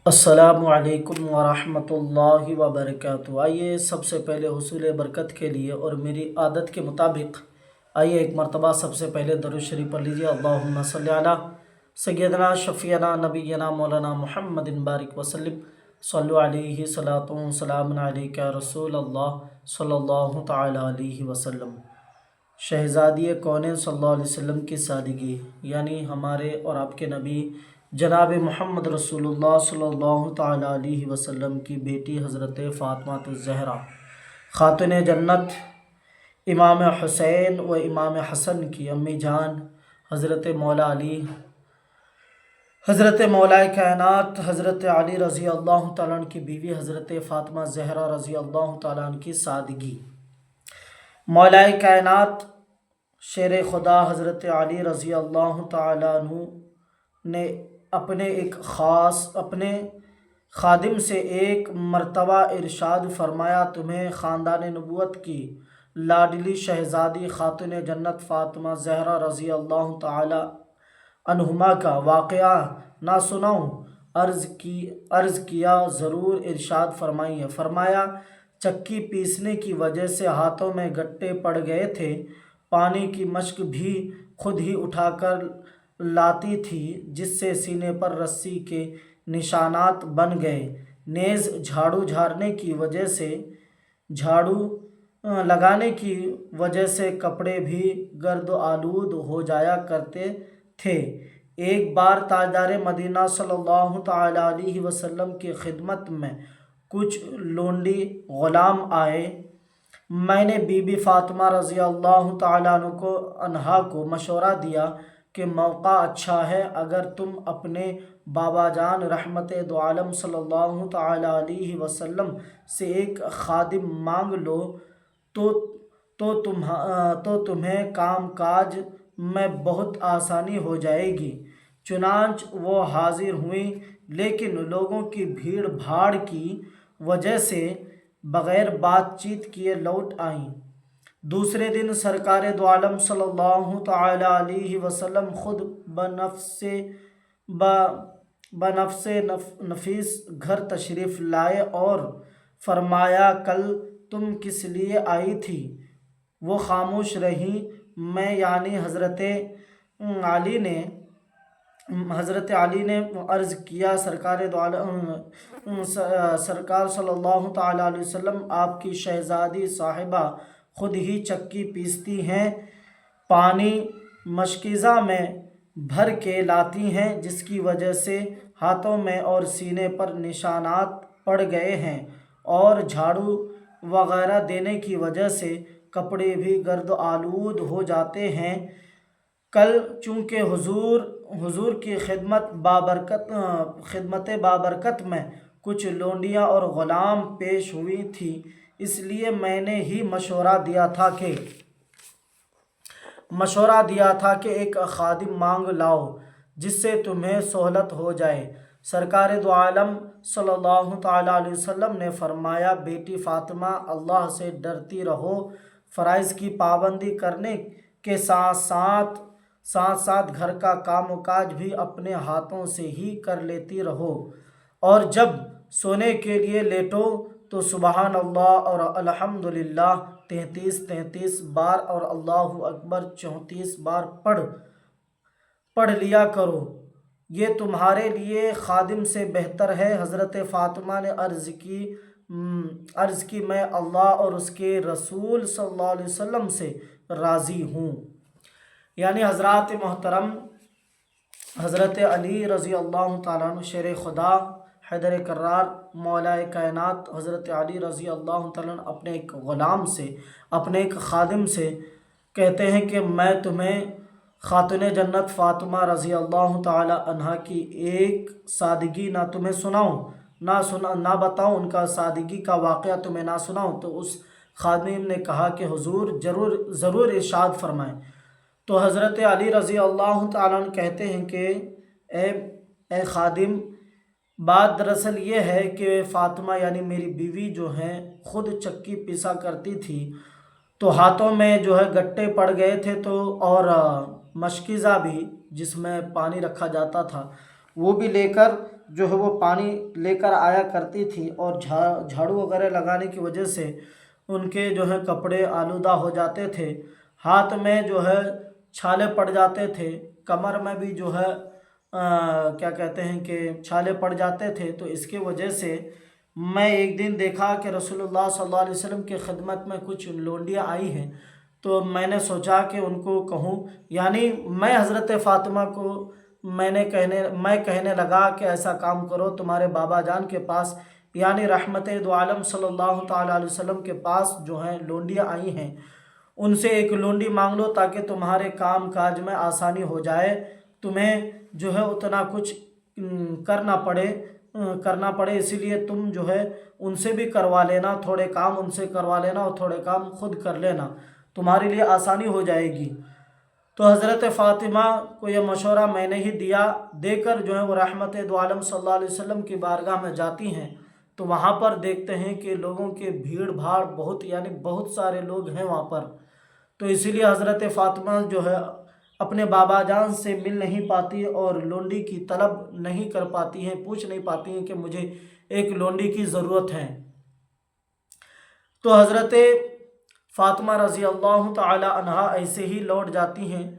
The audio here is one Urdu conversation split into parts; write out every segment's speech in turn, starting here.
السلام علیکم ورحمۃ اللہ وبرکاتہ۔ آئیے سب سے پہلے حصول برکت کے لیے اور میری عادت کے مطابق آئیے ایک مرتبہ سب سے پہلے درود شریف پڑھ لیجیے۔ اللہم صلی علی سیدنا شفیعنا نبینا مولانا محمد بارک وسلم صلو علیہ صلاۃ و سلام علیک رسول اللہ صلی اللہ تعالی علیہ وسلم۔ شہزادی کونین صلی اللہ علیہ وسلم کی سادگی، یعنی ہمارے اور آپ کے نبی جناب محمد رسول اللہ صلی اللہ تعالی علیہ وسلم کی بیٹی حضرت فاطمہ الزہرا خاتون جنت، امام حسین و امام حسن کی امی جان حضرت مولا علی، حضرت مولا کائنات حضرت علی رضی اللہ تعالیٰ عنہ کی بیوی حضرت فاطمہ زہرا رضی اللہ تعالیٰ عنہ کی سادگی، مولا کائنات شیر خدا حضرت علی رضی اللہ تعالیٰ عنہ نے اپنے خادم سے ایک مرتبہ ارشاد فرمایا، تمہیں خاندان نبوت کی لاڈلی شہزادی خاتون جنت فاطمہ زہرا رضی اللہ تعالی عنہما کا واقعہ نہ سناؤں؟ عرض کیا ضرور، ارشاد فرمائیے۔ فرمایا، چکی پیسنے کی وجہ سے ہاتھوں میں گٹے پڑ گئے تھے، پانی کی مشک بھی خود ہی اٹھا کر لاتی تھی جس سے سینے پر رسی کے نشانات بن گئے، نیز جھاڑو لگانے کی وجہ سے کپڑے بھی گرد و آلود ہو جایا کرتے تھے۔ ایک بار تاجدار مدینہ صلی اللہ تعالی علیہ وسلم کی خدمت میں کچھ لونڈی غلام آئے۔ میں نے بی بی فاطمہ رضی اللہ تعالیٰ عنہا کو مشورہ دیا کہ موقع اچھا ہے، اگر تم اپنے بابا جان رحمت دو عالم صلی اللہ تعالی علیہ وسلم سے ایک خادم مانگ لو تو تمہیں کام کاج میں بہت آسانی ہو جائے گی۔ چنانچہ وہ حاضر ہوئیں، لیکن لوگوں کی بھیڑ بھاڑ کی وجہ سے بغیر بات چیت کیے لوٹ آئیں۔ دوسرے دن سرکار دو عالم صلی اللہ تعالی علیہ وسلم خود بنفس نفیس گھر تشریف لائے اور فرمایا، کل تم کس لیے آئی تھی؟ وہ خاموش رہیں۔ میں یعنی حضرت علی نے عرض کیا، سرکار صلی اللہ تعالی علیہ وسلم، آپ کی شہزادی صاحبہ خود ہی چکی پیستی ہیں، پانی مشکیزہ میں بھر کے لاتی ہیں، جس کی وجہ سے ہاتھوں میں اور سینے پر نشانات پڑ گئے ہیں، اور جھاڑو وغیرہ دینے کی وجہ سے کپڑے بھی گرد و آلود ہو جاتے ہیں۔ کل چونکہ حضور کی خدمت بابرکت میں کچھ لونڈیاں اور غلام پیش ہوئی تھی، اس لیے میں نے ہی مشورہ دیا تھا کہ ایک خادم مانگ لاؤ جس سے تمہیں سہولت ہو جائے۔ سرکار دو عالم صلی اللہ تعالی علیہ وسلم نے فرمایا، بیٹی فاطمہ، اللہ سے ڈرتی رہو، فرائض کی پابندی کرنے کے ساتھ ساتھ گھر کا کام و کاج بھی اپنے ہاتھوں سے ہی کر لیتی رہو، اور جب سونے کے لیے لیٹو تو سبحان اللہ اور الحمدللہ 33 بار اور اللہ اکبر 34 بار پڑھ لیا کرو، یہ تمہارے لیے خادم سے بہتر ہے۔ حضرت فاطمہ نے عرض کی میں اللہ اور اس کے رسول صلی اللہ علیہ وسلم سے راضی ہوں۔ یعنی حضرات محترم حضرت علی رضی اللہ تعالیٰ عنہ شیر خدا حیدر کرار مولا کائنات حضرت علی رضی اللہ تعالیٰ عنہ اپنے ایک غلام سے، اپنے ایک خادم سے کہتے ہیں کہ میں تمہیں خاتون جنت فاطمہ رضی اللہ تعالی عنہا کی ایک سادگی نہ تمہیں سناؤں، نہ بتاؤں، ان کا سادگی کا واقعہ تمہیں نہ سناؤں؟ تو اس خادم نے کہا کہ حضور ضرور ارشاد فرمائیں۔ تو حضرت علی رضی اللہ تعالیٰ عنہ کہتے ہیں کہ اے خادم، بات دراصل یہ ہے کہ فاطمہ یعنی میری بیوی جو ہیں خود چکی پیسا کرتی تھی، تو ہاتھوں میں گٹے پڑ گئے تھے، اور مشکیزہ بھی جس میں پانی رکھا جاتا تھا وہ بھی لے کر جو ہے وہ پانی لے کر آیا کرتی تھی، اور جھاڑو وغیرہ لگانے کی وجہ سے ان کے جو ہے کپڑے آلودہ ہو جاتے تھے، ہاتھ میں جو ہے چھالے پڑ جاتے تھے، کمر میں بھی جو ہے کیا کہتے ہیں کہ چھالے پڑ جاتے تھے۔ تو اس کی وجہ سے میں ایک دن دیکھا کہ رسول اللہ صلی اللہ علیہ وسلم کی خدمت میں کچھ لونڈیاں آئی ہیں، تو میں نے سوچا کہ ان کو کہوں، یعنی میں حضرت فاطمہ کو میں کہنے لگا کہ ایسا کام کرو، تمہارے بابا جان کے پاس یعنی رحمت دو عالم صلی اللہ تعالیٰ علیہ وسلم کے پاس جو ہیں لونڈیاں آئی ہیں، ان سے ایک لونڈی مانگ لو تاکہ تمہارے کام کاج میں آسانی ہو جائے، تمہیں جو ہے اتنا کچھ کرنا پڑے، اسی لیے تم جو ہے ان سے بھی کروا لینا، تھوڑے کام ان سے کروا لینا اور تھوڑے کام خود کر لینا، تمہارے لیے آسانی ہو جائے گی۔ تو حضرت فاطمہ کو یہ مشورہ میں نے ہی دے کر جو ہے وہ رحمت دو عالم صلی اللہ علیہ وسلم کی بارگاہ میں جاتی ہیں، تو وہاں پر دیکھتے ہیں کہ لوگوں کے بھیڑ بھاڑ بہت، یعنی بہت سارے لوگ ہیں وہاں پر، تو اسی لیے حضرت فاطمہ جو ہے اپنے بابا جان سے مل نہیں پاتی اور لونڈی کی طلب نہیں کر پاتی ہیں، پوچھ نہیں پاتی ہیں کہ مجھے ایک لونڈی کی ضرورت ہے۔ تو حضرت فاطمہ رضی اللہ تعالی عنہا ایسے ہی لوٹ جاتی ہیں۔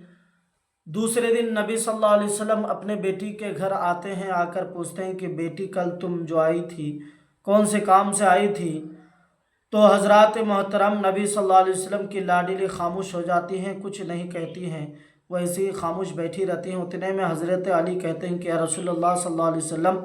دوسرے دن نبی صلی اللہ علیہ وسلم اپنے بیٹی کے گھر آتے ہیں، آ کر پوچھتے ہیں کہ بیٹی کل تم جو آئی تھی کون سے کام سے آئی تھی؟ تو حضرات محترم نبی صلی اللہ علیہ وسلم کی لاڈلی خاموش ہو جاتی ہیں، کچھ نہیں کہتی ہیں، وہ ایسے ہی خاموش بیٹھی رہتی ہیں۔ اتنے میں حضرت علی کہتے ہیں کہ یا رسول اللہ صلی اللہ علیہ وسلم،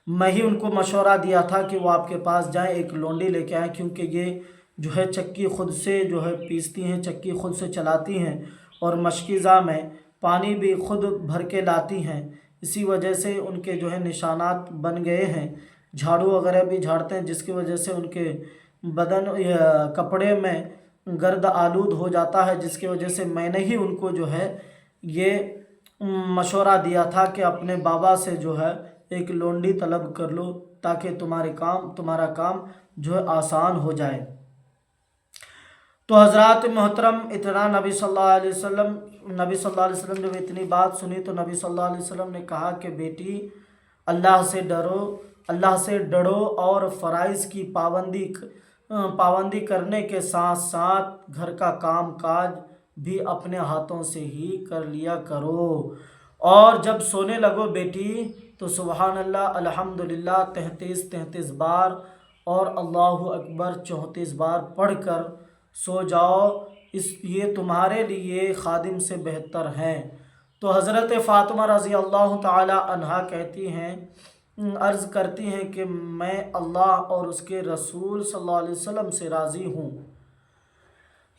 میں ہی ان کو مشورہ دیا تھا کہ وہ آپ کے پاس جائیں، ایک لونڈی لے کے آئیں، کیونکہ یہ جو ہے چکی خود سے جو ہے پیستی ہیں، چکی خود سے چلاتی ہیں، اور مشکیزہ میں پانی بھی خود بھر کے لاتی ہیں، اسی وجہ سے ان کے جو ہے نشانات بن گئے ہیں، جھاڑو وغیرہ بھی جھاڑتے ہیں، جس کی وجہ سے ان کے بدن کپڑے میں گرد آلود ہو جاتا ہے، جس کی وجہ سے میں نے ہی ان کو جو ہے یہ مشورہ دیا تھا کہ اپنے بابا سے جو ہے ایک لونڈی طلب کر لو تاکہ تمہارا کام جو ہے آسان ہو جائے۔ تو حضرات محترم اتنا نبی صلی اللہ علیہ وسلم جب اتنی بات سنی تو نبی صلی اللہ علیہ وسلم نے کہا کہ بیٹی اللہ سے ڈرو اور فرائض کی پابندی کرنے کے ساتھ ساتھ گھر کا کام کاج بھی اپنے ہاتھوں سے ہی کر لیا کرو، اور جب سونے لگو بیٹی تو سبحان اللہ الحمدللہ 33 بار اور اللہ اکبر 34 بار پڑھ کر سو جاؤ، یہ تمہارے لیے خادم سے بہتر ہے۔ تو حضرت فاطمہ رضی اللہ تعالی عنہا کہتی ہیں، عرض کرتی ہیں کہ میں اللہ اور اس کے رسول صلی اللہ علیہ وسلم سے راضی ہوں،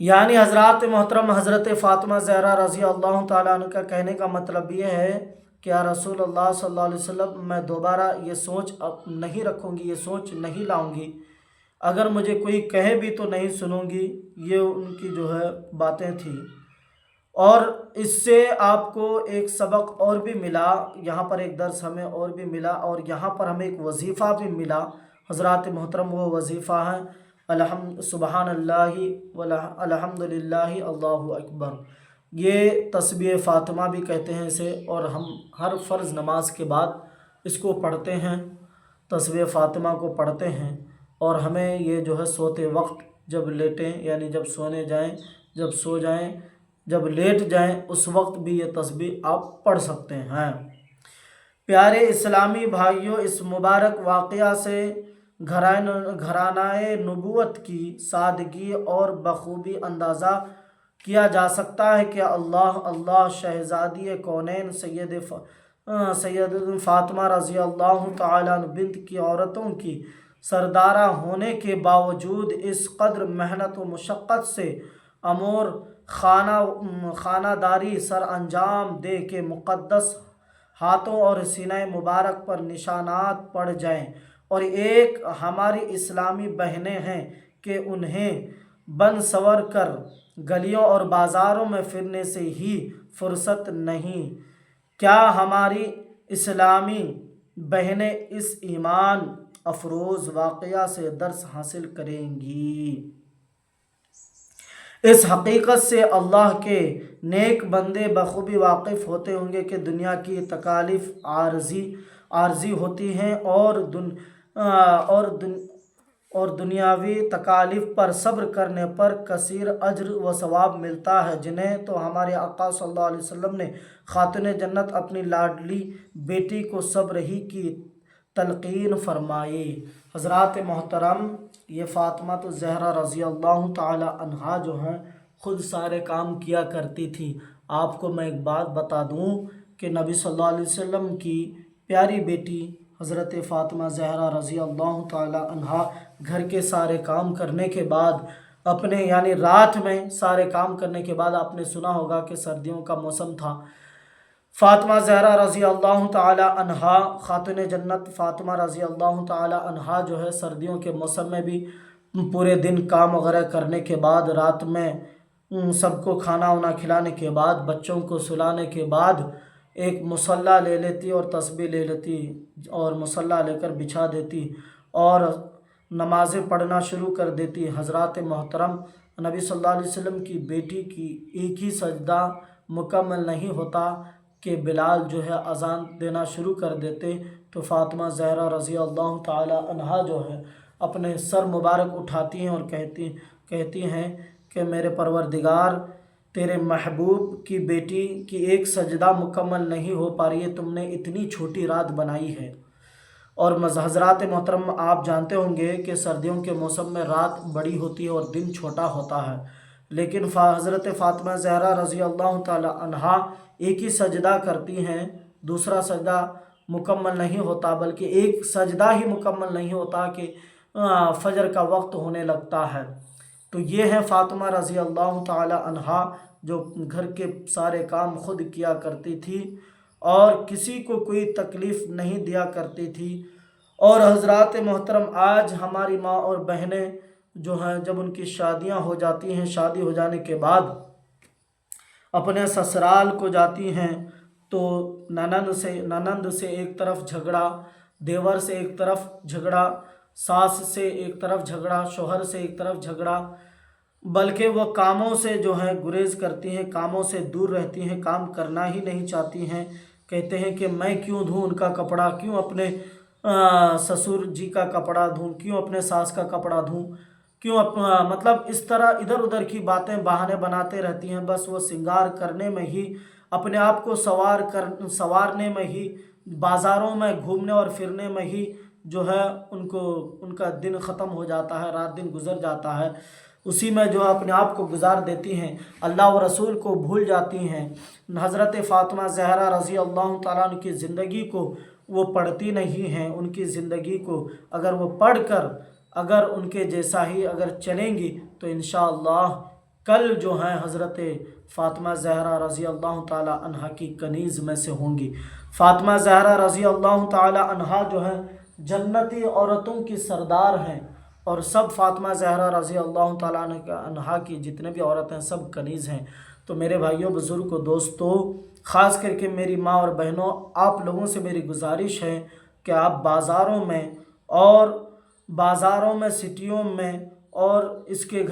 یعنی حضرات محترم حضرت فاطمہ زہرا رضی اللہ تعالیٰ عنہ کا کہنے کا مطلب یہ ہے کہ یا رسول اللہ صلی اللہ علیہ وسلم، میں دوبارہ یہ سوچ اب نہیں رکھوں گی، یہ سوچ نہیں لاؤں گی، اگر مجھے کوئی کہے بھی تو نہیں سنوں گی، یہ ان کی جو ہے باتیں تھیں۔ اور اس سے آپ کو ایک سبق اور بھی ملا، یہاں پر ایک درس ہمیں اور بھی ملا، اور یہاں پر ہمیں ایک وظیفہ بھی ملا حضرات محترم، وہ وظیفہ ہے سبحان اللہ الحمد للہ اللہ اکبر، یہ تسبیح فاطمہ بھی کہتے ہیں اسے، اور ہم ہر فرض نماز کے بعد اس کو پڑھتے ہیں، تسبیح فاطمہ کو پڑھتے ہیں، اور ہمیں یہ جو ہے سوتے وقت جب لیٹیں، یعنی جب سونے جائیں، جب سو جائیں، جب لیٹ جائیں، اس وقت بھی یہ تسبیح آپ پڑھ سکتے ہیں۔ پیارے اسلامی بھائیوں، اس مبارک واقعہ سے گھرانہ نبوت کی سادگی اور بخوبی اندازہ کیا جا سکتا ہے کہ اللہ شہزادی کونین سید فاطمہ رضی اللہ تعالیٰ عنہ بنت کی عورتوں کی سردارہ ہونے کے باوجود اس قدر محنت و مشقت سے امور خانہ داری سر انجام دے کے مقدس ہاتھوں اور سینہ مبارک پر نشانات پڑ جائیں، اور ایک ہماری اسلامی بہنیں ہیں کہ انہیں بن سور کر گلیوں اور بازاروں میں پھرنے سے ہی فرصت نہیں، کیا ہماری اسلامی بہنیں اس ایمان افروز واقعہ سے درس حاصل کریں گی؟ اس حقیقت سے اللہ کے نیک بندے بخوبی واقف ہوتے ہوں گے کہ دنیا کی تکالیف عارضی عارضی ہوتی ہیں اور دنیاوی تکالیف پر صبر کرنے پر کثیر اجر و ثواب ملتا ہے، جنہیں تو ہمارے آقا صلی اللہ علیہ وسلم نے خاتون جنت اپنی لاڈلی بیٹی کو صبر ہی کی تلقین فرمائی۔ حضرات محترم، یہ فاطمہ الزہرا رضی اللہ تعالی عنہا جو ہیں خود سارے کام کیا کرتی تھی۔ آپ کو میں ایک بات بتا دوں کہ نبی صلی اللہ علیہ وسلم کی پیاری بیٹی حضرت فاطمہ زہرا رضی اللہ تعالی عنہا گھر کے سارے کام کرنے کے بعد اپنے یعنی رات میں سارے کام کرنے کے بعد آپ نے سنا ہوگا کہ سردیوں کا موسم تھا، فاطمہ زہرا رضی اللہ تعالی عنہا خاتون جنت فاطمہ رضی اللہ تعالی عنہا جو ہے سردیوں کے موسم میں بھی پورے دن کام وغیرہ کرنے کے بعد رات میں سب کو کھانا وانا کھلانے کے بعد بچوں کو سلانے کے بعد ایک مصلی لے لیتی اور تسبیح لے لیتی اور مصلی لے کر بچھا دیتی اور نمازیں پڑھنا شروع کر دیتی۔ حضرات محترم، نبی صلی اللہ علیہ وسلم کی بیٹی کی ایک ہی سجدہ مکمل نہیں ہوتا کہ بلال جو ہے اذان دینا شروع کر دیتے تو فاطمہ زہرا رضی اللہ تعالی عنہا جو ہے اپنے سر مبارک اٹھاتی ہیں اور کہتی ہیں کہ میرے پروردگار، تیرے محبوب کی بیٹی کی ایک سجدہ مکمل نہیں ہو پا رہی ہے، تم نے اتنی چھوٹی رات بنائی ہے۔ اور حضرات محترم، آپ جانتے ہوں گے کہ سردیوں کے موسم میں رات بڑی ہوتی ہے اور دن چھوٹا ہوتا ہے، لیکن حضرت فاطمہ زہرا رضی اللہ تعالی عنہا ایک ہی سجدہ کرتی ہیں، دوسرا سجدہ مکمل نہیں ہوتا بلکہ ایک سجدہ ہی مکمل نہیں ہوتا کہ فجر کا وقت ہونے لگتا ہے۔ تو یہ ہے فاطمہ رضی اللہ تعالی عنہا جو گھر کے سارے کام خود کیا کرتی تھی اور کسی کو کوئی تکلیف نہیں دیا کرتی تھی۔ اور حضرات محترم، آج ہماری ماں اور بہنیں جو ہیں جب ان کی شادیاں ہو جاتی ہیں، شادی ہو جانے کے بعد اپنے سسرال کو جاتی ہیں تو ننند سے ایک طرف جھگڑا، دیور سے ایک طرف جھگڑا، ساس سے ایک طرف جھگڑا، شوہر سے ایک طرف جھگڑا، بلکہ وہ کاموں سے جو ہیں گریز کرتی ہیں، کاموں سے دور رہتی ہیں، کام کرنا ہی نہیں چاہتی ہیں۔ کہتے ہیں کہ میں کیوں دھوں ان کا کپڑا، کیوں اپنے سسر جی کا کپڑا دھوں، کیوں اپنے ساس کا کپڑا دھوں، کیوں مطلب اس طرح ادھر ادھر کی باتیں بہانے بناتے رہتی ہیں۔ بس وہ سنگار کرنے میں ہی، اپنے آپ کو سنوارنے میں ہی، بازاروں میں گھومنے اور پھرنے میں ہی جو ہے ان کا دن ختم ہو جاتا ہے، رات دن گزر جاتا ہے، اسی میں جو اپنے آپ کو گزار دیتی ہیں، اللہ و رسول کو بھول جاتی ہیں۔ حضرت فاطمہ زہرا رضی اللہ تعالیٰ عنہ کی زندگی کو وہ پڑھتی نہیں ہیں، ان کی زندگی کو اگر وہ پڑھ کر اگر ان کے جیسا ہی اگر چلیں گی تو انشاءاللہ کل جو ہیں حضرت فاطمہ زہرا رضی اللہ تعالی عنہا کی کنیز میں سے ہوں گی۔ فاطمہ زہرا رضی اللہ تعالی عنہا جو ہیں جنتی عورتوں کی سردار ہیں اور سب فاطمہ زہرا رضی اللہ تعالی عنہا کی جتنے بھی عورتیں ہیں سب کنیز ہیں۔ تو میرے بھائیوں، بزرگوں، دوستوں، خاص کر کے میری ماں اور بہنوں، آپ لوگوں سے میری گزارش ہے کہ آپ بازاروں میں سٹیوں میں اور اس کے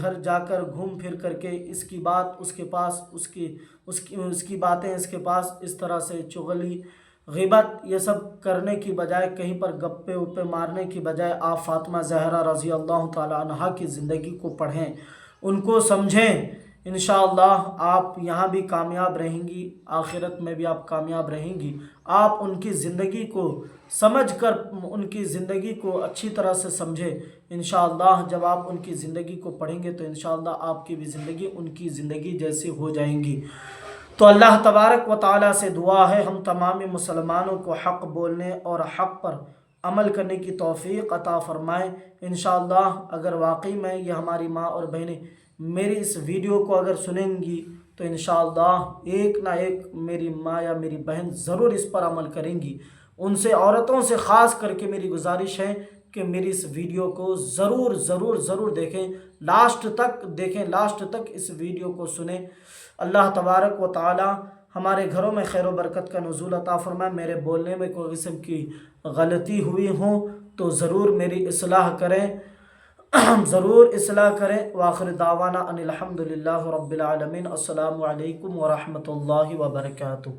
گھر جا کر گھوم پھر کر کے اس کی بات اس کے پاس، اس کی باتیں اس کے پاس، اس طرح سے چغلی غیبت یہ سب کرنے کی بجائے، کہیں پر گپے وپے مارنے کی بجائے آپ فاطمہ زہرا رضی اللہ تعالی عنہا کی زندگی کو پڑھیں، ان کو سمجھیں۔ انشاءاللہ آپ یہاں بھی کامیاب رہیں گی، آخرت میں بھی آپ کامیاب رہیں گی۔ آپ ان کی زندگی کو سمجھ کر ان کی زندگی کو اچھی طرح سے سمجھیں۔ انشاءاللہ جب آپ ان کی زندگی کو پڑھیں گے تو انشاءاللہ آپ کی بھی زندگی ان کی زندگی جیسی ہو جائیں گی۔ تو اللہ تبارک و تعالیٰ سے دعا ہے ہم تمام مسلمانوں کو حق بولنے اور حق پر عمل کرنے کی توفیق عطا فرمائے۔ انشاءاللہ اگر واقعی میں یہ ہماری ماں اور بہنیں میری اس ویڈیو کو اگر سنیں گی تو انشاءاللہ ایک نہ ایک میری ماں یا میری بہن ضرور اس پر عمل کریں گی۔ ان سے عورتوں سے خاص کر کے میری گزارش ہے کہ میری اس ویڈیو کو ضرور دیکھیں، لاسٹ تک دیکھیں، لاسٹ تک اس ویڈیو کو سنیں۔ اللہ تبارک و تعالی ہمارے گھروں میں خیر و برکت کا نزول عطا فرمائے۔ میرے بولنے میں کوئی قسم کی غلطی ہوئی ہوں تو ضرور میری اصلاح کریں، ضرور اصلاح کریں۔ وآخر دعوانا ان الحمدللہ رب العالمین۔ السلام علیکم ورحمۃ اللہ وبرکاتہ۔